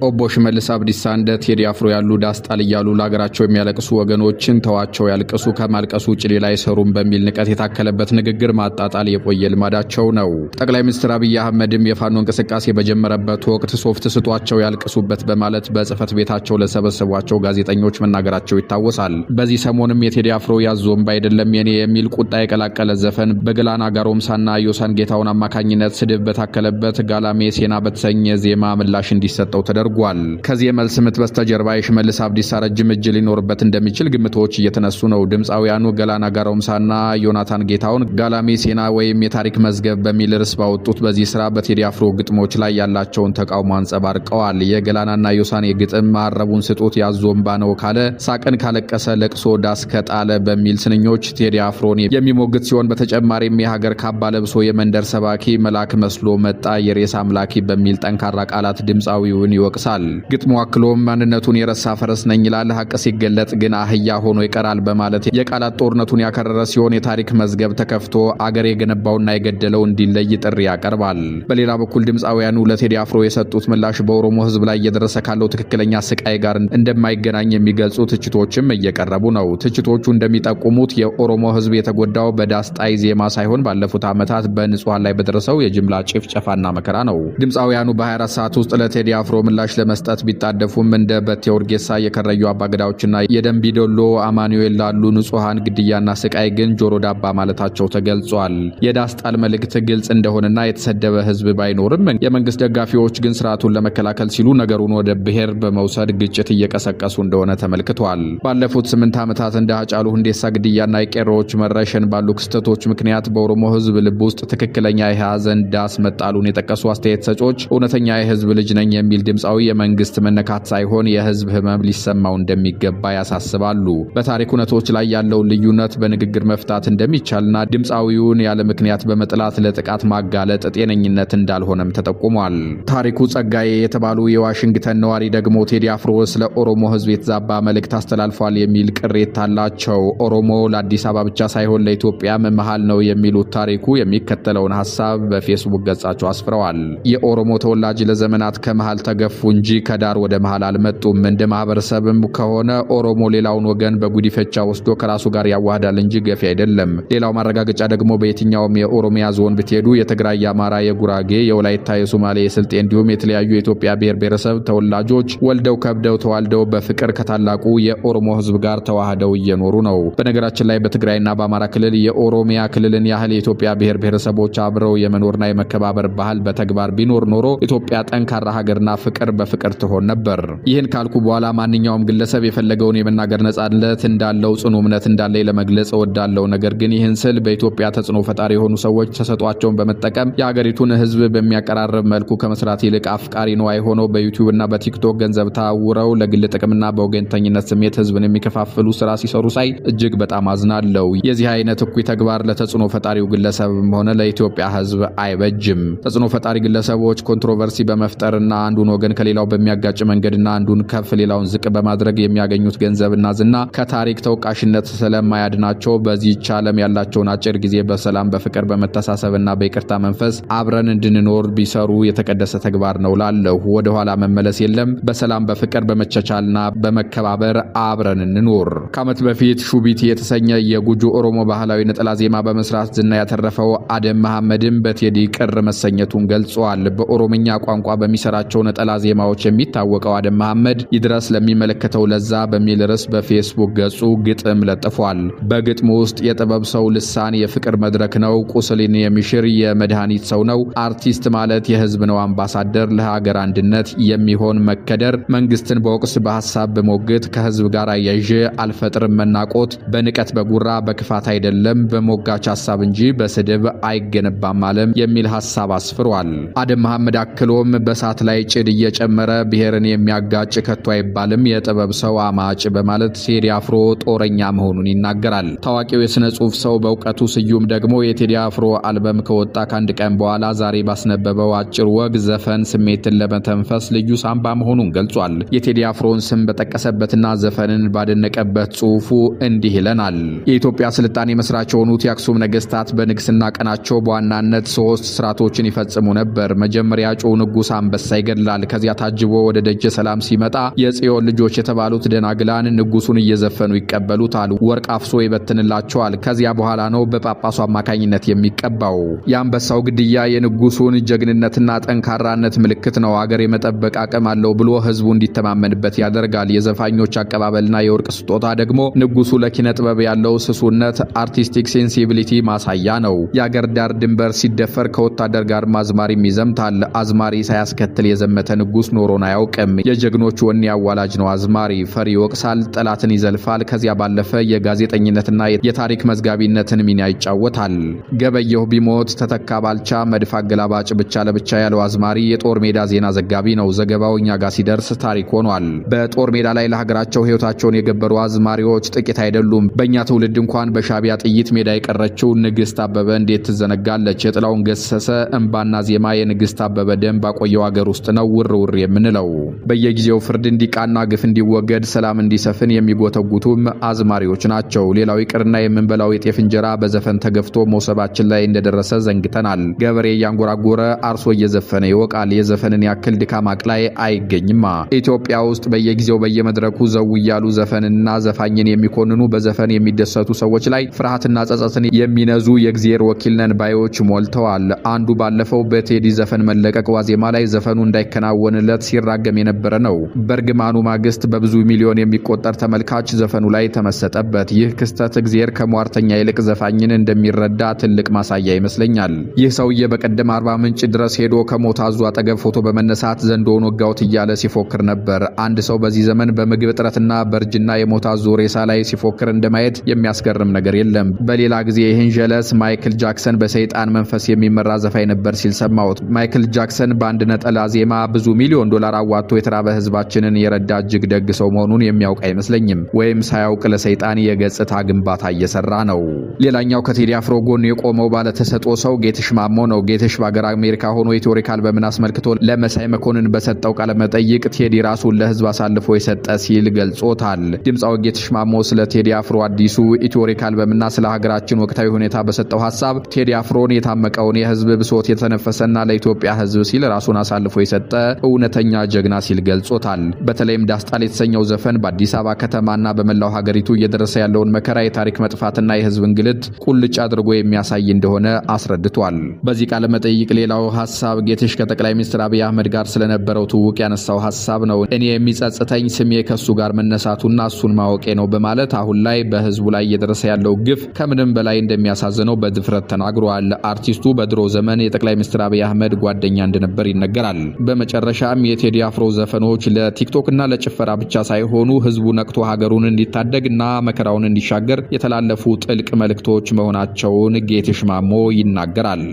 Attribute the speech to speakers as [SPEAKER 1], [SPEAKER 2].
[SPEAKER 1] ኦቦ ሽመልስ አብዲሳ እንደ ቴዲ አፍሮ ያሉ ዳስጣል እያሉ ለሀገራቸው የሚያለቅሱ ወገኖችን ተዋቸው ያልቅሱ ከማልቀሱ ውጭ ሌላ አይሰሩም በሚል ንቀት የታከለበት ንግግር ማጣጣል የቆየ ልማዳቸው ነው። ጠቅላይ ሚኒስትር አብይ አህመድም የፋኖ እንቅስቃሴ በጀመረበት ወቅት ሶፍት ስጧቸው ያልቅሱበት በማለት በጽፈት ቤታቸው ለሰበሰቧቸው ጋዜጠኞች መናገራቸው ይታወሳል። በዚህ ሰሞንም የቴዲ አፍሮ ያዞምባ አይደለም የኔ የሚል ቁጣ የቀላቀለ ዘፈን በገላና ጋሮምሳና ዮሳን ጌታውን አማካኝነት ስድብ በታከለበት ጋላሜ ሴና በተሰኘ ዜማ ምላሽ እንዲሰጠው ተደርጓል። ከዚህ የመልስ ምት በስተጀርባ የሽመልስ አብዲሳ ረጅም እጅ ሊኖርበት እንደሚችል ግምቶች እየተነሱ ነው። ድምፃውያኑ ገላና ጋሮምሳና ዮናታን ጌታውን ጋላሜ ሴና ወይም የታሪክ መዝገብ በሚል ርዕስ ባወጡት በዚህ ስራ በቴዲ አፍሮ ግጥሞች ላይ ያላቸውን ተቃውሞ አንጸባርቀዋል። የገላናና ዮሳን የግጥም ማረቡን ስጡት ያዞምባ ነው ካለ ሳቅን ካለቀሰ ለቅሶ ዳስ ከጣለ በሚል ስንኞች ቴዲ አፍሮን የሚሞግት ሲሆን በተጨማሪም የሀገር ካባ ለብሶ የመንደር ሰባኪ መልአክ መስሎ መጣ የሬስ አምላኪ በሚል ጠንካራ ቃላት ድምፃዊውን ይወቅሳል። ግጥሙ አክሎም ማንነቱን የረሳ ፈረስ ነኝ ይላል፣ ሀቅ ሲገለጥ ግን አህያ ሆኖ ይቀራል በማለት የቃላት ጦርነቱን ያከረረ ሲሆን የታሪክ መዝገብ ተከፍቶ አገር የገነባውና የገደለው እንዲለይ ጥሪ ያቀርባል። በሌላ በኩል ድምፃውያኑ ለቴዲ አፍሮ የሰጡት ምላሽ በኦሮሞ ሕዝብ ላይ እየደረሰ ካለው ትክክለኛ ስቃይ ጋር እንደማይገናኝ የሚገልጹ ትችቶችም እየቀረቡ ነው። ትችቶቹ እንደሚጠቁሙት የኦሮሞ ሕዝብ የተጎዳው በዳስጣይ ዜማ ሳይሆን ባለፉት ዓመታት በንጹሃን ላይ በደረሰው የጅምላ ጭፍጨፋና መከራ ነው። ድምፃውያኑ በ24 ሰዓት ውስጥ ለቴዲ አፍሮ ምላሽ ለመስጠት ቢጣደፉም እንደ በቴ ኦርጌሳ የከረዩ አባገዳዎችና የደንቢዶሎ አማኑኤል ላሉ ንጹሃን ግድያና ስቃይ ግን ጆሮ ዳባ ማለታቸው ተገልጿል። የዳስጣል መልእክት ግልጽ እንደሆነና የተሰደበ ህዝብ ባይኖርም የመንግስት ደጋፊዎች ግን ስርዓቱን ለመከላከል ሲሉ ነገሩን ወደ ብሔር በመውሰድ ግጭት እየቀሰቀሱ እንደሆነ ተመልክቷል። ባለፉት 8 ዓመታት እንደ ሃጫሉ ሁንዴሳ ግድያና የቄሮዎች መረሸን ባሉ ክስተቶች ምክንያት በኦሮሞ ህዝብ ልብ ውስጥ ትክክለኛ የሐዘን ዳስ መጣሉን የጠቀሱ አስተያየት ሰጪዎች እውነተኛ የህዝብ ልጅ ነኝ የሚል ድምፃዊ የመንግስት መነካት ሳይሆን የህዝብ ህመም ሊሰማው እንደሚገባ ያሳስባሉ። በታሪክ እውነቶች ላይ ያለውን ልዩነት በንግግር መፍታት እንደሚቻልና ድምፃዊውን ያለ ምክንያት በመጥላት ለጥቃት ማጋለጥ ጤነኝነት እንዳልሆነም ተጠቁሟል። ታሪኩ ጸጋዬ የተባሉ የዋሽንግተን ነዋሪ ደግሞ ቴዲ አፍሮ ስለ ኦሮሞ ህዝብ የተዛባ መልእክት አስተላልፏል የሚል ቅሬታ አላቸው። ኦሮሞ ለአዲስ አበባ ብቻ ሳይሆን ለኢትዮጵያም መሃል ነው የሚሉት ታሪኩ የሚከተለውን ሐሳብ በፌስቡክ ገጻቸው አስፍረዋል። የኦሮሞ ተወላጅ ለዘመናት ከመሃል ተገፉ እንጂ ከዳር ወደ መሃል አልመጡም። እንደ ማህበረሰብም ከሆነ ኦሮሞ ሌላውን ወገን በጉዲፈቻ ወስዶ ከራሱ ጋር ያዋህዳል እንጂ ገፊ አይደለም። ሌላው ማረጋገጫ ደግሞ በየትኛውም የኦሮሚያ ዞን ብትሄዱ የትግራይ፣ የአማራ፣ የጉራጌ፣ የወላይታ፣ የሶማሌ፣ የስልጤ እንዲሁም የተለያዩ የኢትዮጵያ ብሔር ብሔረሰብ ተወላጆች ወልደው ከብደው ተዋልደው በፍቅር ከታላቁ የኦሮሞ ህዝብ ጋር ተዋህደው እየኖሩ ነው። በነገራችን ላይ በትግራይና በአማራ ክልል የኦሮሚያ ክልልን ያህል የኢትዮጵያ ብሔር ብሔረሰቦች አብረው የመኖርና የመከባበር ባህል በተግባር ቢኖር ኖሮ ኢትዮጵያ ጠንካራ ሀገርና ፍቅር በፍቅር ትሆን ነበር። ይህን ካልኩ በኋላ ማንኛውም ግለሰብ የፈለገውን የመናገር ነጻነት እንዳለው ጽኑ እምነት እንዳለኝ ለመግለጽ እወዳለሁ። ነገር ግን ይህን ስል በኢትዮጵያ ተጽዕኖ ፈጣሪ የሆኑ ሰዎች ተሰጧቸውን በመጠቀም የሀገሪቱን ህዝብ በሚያቀራርብ መልኩ ከመስራት ይልቅ አፍቃሪ ነዋይ ሆነው በዩቲዩብና በቲክቶክ ገንዘብ ታውረው ለግል ጥቅምና በወገንተኝነት ስሜት ህዝብን የሚከፋፍሉ ስራ ሲሰሩ ሳይ እጅግ በጣም አዝናለሁ። የዚህ አይነት እኩይ ተግባር ለተጽዕኖ ፈጣሪው ግለሰብም ሆነ ለኢትዮጵያ ህዝብ አይበጅም። ተጽዕኖ ፈጣሪ ግለሰቦች ኮንትሮቨርሲ በመፍጠርና አንዱን ወገን ከሌላው በሚያጋጭ መንገድና አንዱን ከፍ ሌላውን ዝቅ በማድረግ የሚያገኙት ገንዘብና ዝና ከታሪክ ተወቃሽነት ስለማያድናቸው በዚህች ዓለም ያላቸውን አጭር ጊዜ በሰላም በፍቅር በመተሳሰብና በይቅርታ መንፈስ አብረን እንድንኖር ቢሰሩ የተቀደሰ ተግባር ነው ላለሁ። ወደ ኋላ መመለስ የለም። በሰላም በፍቅር በመቻቻልና በመከባበር አብረን እንኖር። ከዓመት በፊት ሹቢቲ የተሰኘ የጉጁ ኦሮሞ ባህላዊ ነጠላ ዜማ በመስራት ዝና ያተረፈው አደም መሐመድም በቴዲ ቅር መሰኘቱን ገልጿል። በኦሮምኛ ቋንቋ በሚሰራቸው ነጠላ ዜማዎች የሚታወቀው አደም መሐመድ ይድረስ ለሚመለከተው ለዛ በሚል ርዕስ በፌስቡክ ገጹ ግጥም ለጥፏል። በግጥሙ ውስጥ የጥበብ ሰው ልሳን የፍቅር መድረክ ነው፣ ቁስልን የሚሽር የመድኃኒት ሰው ነው፣ አርቲስት ማለት የህዝብ ነው አምባሳደር፣ ለሀገር አንድነት የሚሆን መከደር፣ መንግስትን በወቅስ በሐሳብ በሞግት ከህዝብ ጋር አያይዤ አልፈጥርም መናቆት፣ በንቀት በጉራ በክፋት አይደለም በሞጋች ሐሳብ እንጂ በስድብ አይገነባም አለም የሚል ሐሳብ አስፍሯል። አደም መሐመድ አክሎም በሳት ላይ ጭድ እየጨመረ ብሔርን የሚያጋጭ ከቶ አይባልም የጥበብ ሰው አማጭ በማለት ቴዲ አፍሮ ጦረኛ መሆኑን ይናገራል። ታዋቂው የሥነ ጽሑፍ ሰው በእውቀቱ ስዩም ደግሞ የቴዲ አፍሮ አልበም ከወጣ ከአንድ ቀን በኋላ ዛሬ ባስነበበው አጭር ወግ ዘፈን ስሜትን ለመተንፈስ ልዩ ሳምባ መሆኑን ገልጿል። የቴዲ አፍሮን ስም በጠቀሰበትና ዘፈንን ባደነቀበት ጽሑፉ እንዲህ ይለናል። የኢትዮጵያ ስልጣኔ መስራች የሆኑት የአክሱም ነገስታት በንግስና ቀናቸው በዋናነት 3 ስርዓቶችን ይፈጽሙ ነበር። መጀመሪያ ጮው ንጉስ አንበሳ ይገድላል። ከዚያ በዚያ ታጅቦ ወደ ደጀ ሰላም ሲመጣ የጽዮን ልጆች የተባሉት ደናግላን ንጉሱን እየዘፈኑ ይቀበሉታል። ወርቅ አፍሶ ይበትንላቸዋል። ከዚያ በኋላ ነው በጳጳሱ አማካኝነት የሚቀባው። የአንበሳው ግድያ የንጉሱን ጀግንነትና ጠንካራነት ምልክት ነው። አገር የመጠበቅ አቅም አለው ብሎ ህዝቡ እንዲተማመንበት ያደርጋል። የዘፋኞች አቀባበልና የወርቅ ስጦታ ደግሞ ንጉሱ ለኪነ ጥበብ ያለው ስሱነት አርቲስቲክ ሴንሲቢሊቲ ማሳያ ነው። የአገር ዳር ድንበር ሲደፈር ከወታደር ጋር አዝማሪም ይዘምታል። አዝማሪ ሳያስከትል የዘመተ ንጉስ ኖሮን አያውቅም። የጀግኖች ወኔ አዋላጅ ነው አዝማሪ። ፈሪ ይወቅሳል፣ ጠላትን ይዘልፋል። ከዚያ ባለፈ የጋዜጠኝነትና የታሪክ መዝጋቢነትን ሚና ይጫወታል። ገበየሁ ቢሞት ተተካ ባልቻ መድፍ አገላባጭ ብቻ ለብቻ ያለው አዝማሪ የጦር ሜዳ ዜና ዘጋቢ ነው። ዘገባው እኛ ጋር ሲደርስ ታሪክ ሆኗል። በጦር ሜዳ ላይ ለሀገራቸው ህይወታቸውን የገበሩ አዝማሪዎች ጥቂት አይደሉም። በእኛ ትውልድ እንኳን በሻቢያ ጥይት ሜዳ የቀረችው ንግስት አበበ እንዴት ትዘነጋለች? የጥላውን ገሰሰ እንባና ዜማ የንግስት አበበ ደም ባቆየው አገር ውስጥ ነው ውር ውር የምንለው። በየጊዜው ፍርድ እንዲቃና ግፍ እንዲወገድ ሰላም እንዲሰፍን የሚጎተጉቱም አዝማሪዎች ናቸው። ሌላው ይቅርና የምንበላው የጤፍ እንጀራ በዘፈን ተገፍቶ መውሰባችን ላይ እንደደረሰ ዘንግተናል። ገበሬ እያንጎራጎረ አርሶ እየዘፈነ ይወቃል። የዘፈንን ያክል ድካም አቅላይ አይገኝማ። ኢትዮጵያ ውስጥ በየጊዜው በየመድረኩ ዘው እያሉ ዘፈንና ዘፋኝን የሚኮንኑ በዘፈን የሚደሰቱ ሰዎች ላይ ፍርሃትና ጸጸትን የሚነዙ የእግዚአብሔር ወኪል ነን ባዮች ሞልተዋል። አንዱ ባለፈው በቴዲ ዘፈን መለቀቅ ዋዜማ ላይ ዘፈኑ እንዳይከናወንለት ሲራገም የነበረ ነው። በእርግማኑ ማግስት በብዙ ሚሊዮን የሚቆጠር ተመልካች ዘፈኑ ላይ ተመሰጠበት። ይህ ክስተት እግዚአብሔር ከሟርተኛ ይልቅ ዘፋኝን እንደሚረዳ ትልቅ ማሳያ ይመስለኛል። ይህ ሰውዬ በቀደም አርባ ምንጭ ድረስ ሄዶ ከሞት አዙ አጠገብ ፎቶ በመነሳት ዘንዶውን ወጋውት እያለ ሲፎክር ነበር። አንድ ሰው በዚህ ዘመን በምግብ እጥረትና በእርጅና የሞት አዙ ሬሳ ላይ ሲፎክር እንደማየት የሚያስገርም ነገር የለም። በሌላ ጊዜ ይህን ጀለስ ማይክል ጃክሰን በሰይጣን መንፈስ የሚመራ ዘፋኝ ነበር ሲል ሰማሁት። ማይክል ጃክሰን በአንድ ነጠላ ዜማ ብዙ ሚሊዮን ዶላር አዋጥቶ የተራበ ህዝባችንን የረዳ እጅግ ደግ ሰው መሆኑን የሚያውቅ አይመስለኝም። ወይም ሳያውቅ ለሰይጣን የገጽታ ግንባታ እየሰራ ነው። ሌላኛው ከቴዲ አፍሮ ጎን የቆመው ባለተሰጥኦ ሰው ጌትሽ ማሞ ነው። ጌትሽ በአገር አሜሪካ ሆኖ የቲዎሪካል በምን አስመልክቶ ለመሳይ መኮንን በሰጠው ቃለ መጠይቅ ቴዲ ራሱን ለህዝብ አሳልፎ የሰጠ ሲል ገልጾታል። ድምጻው ጌትሽ ማሞ ስለ ቴዲ አፍሮ አዲሱ ኢትዮሪካል በመና ስለ ሀገራችን ወቅታዊ ሁኔታ በሰጠው ሐሳብ ቴዲ አፍሮን የታመቀውን የህዝብ ብሶት የተነፈሰና ለኢትዮጵያ ህዝብ ሲል ራሱን አሳልፎ የሰጠ እውነተኛ ጀግና ሲል ገልጾታል። በተለይም ዳስጣል የተሰኘው ዘፈን በአዲስ አበባ ከተማና በመላው ሀገሪቱ እየደረሰ ያለውን መከራ፣ የታሪክ መጥፋትና የህዝብ እንግልት ቁልጭ አድርጎ የሚያሳይ እንደሆነ አስረድቷል። በዚህ ቃለ መጠይቅ ሌላው ሐሳብ ጌትሽ ከጠቅላይ ሚኒስትር አብይ አህመድ ጋር ስለነበረው ትውውቅ ያነሳው ሐሳብ ነው። እኔ የሚጸጽተኝ ስሜ ከሱ ጋር መነሳቱና እሱን ማወቄ ነው በማለት አሁን ላይ በህዝቡ ላይ እየደረሰ ያለው ግፍ ከምንም በላይ እንደሚያሳዝነው በድፍረት ተናግሯል። አርቲስቱ በድሮ ዘመን የጠቅላይ ሚኒስትር አብይ አህመድ ጓደኛ እንደነበር ይነገራል። በመጨረሻም የቴዲ አፍሮ ዘፈኖች ለቲክቶክና ለጭፈራ ብቻ ሳይሆኑ ህዝቡ ነቅቶ ሀገሩን እንዲታደግና መከራውን እንዲሻገር የተላለፉ ጥልቅ መልእክቶች መሆናቸውን ጌትሽ ማሞ ይናገራል።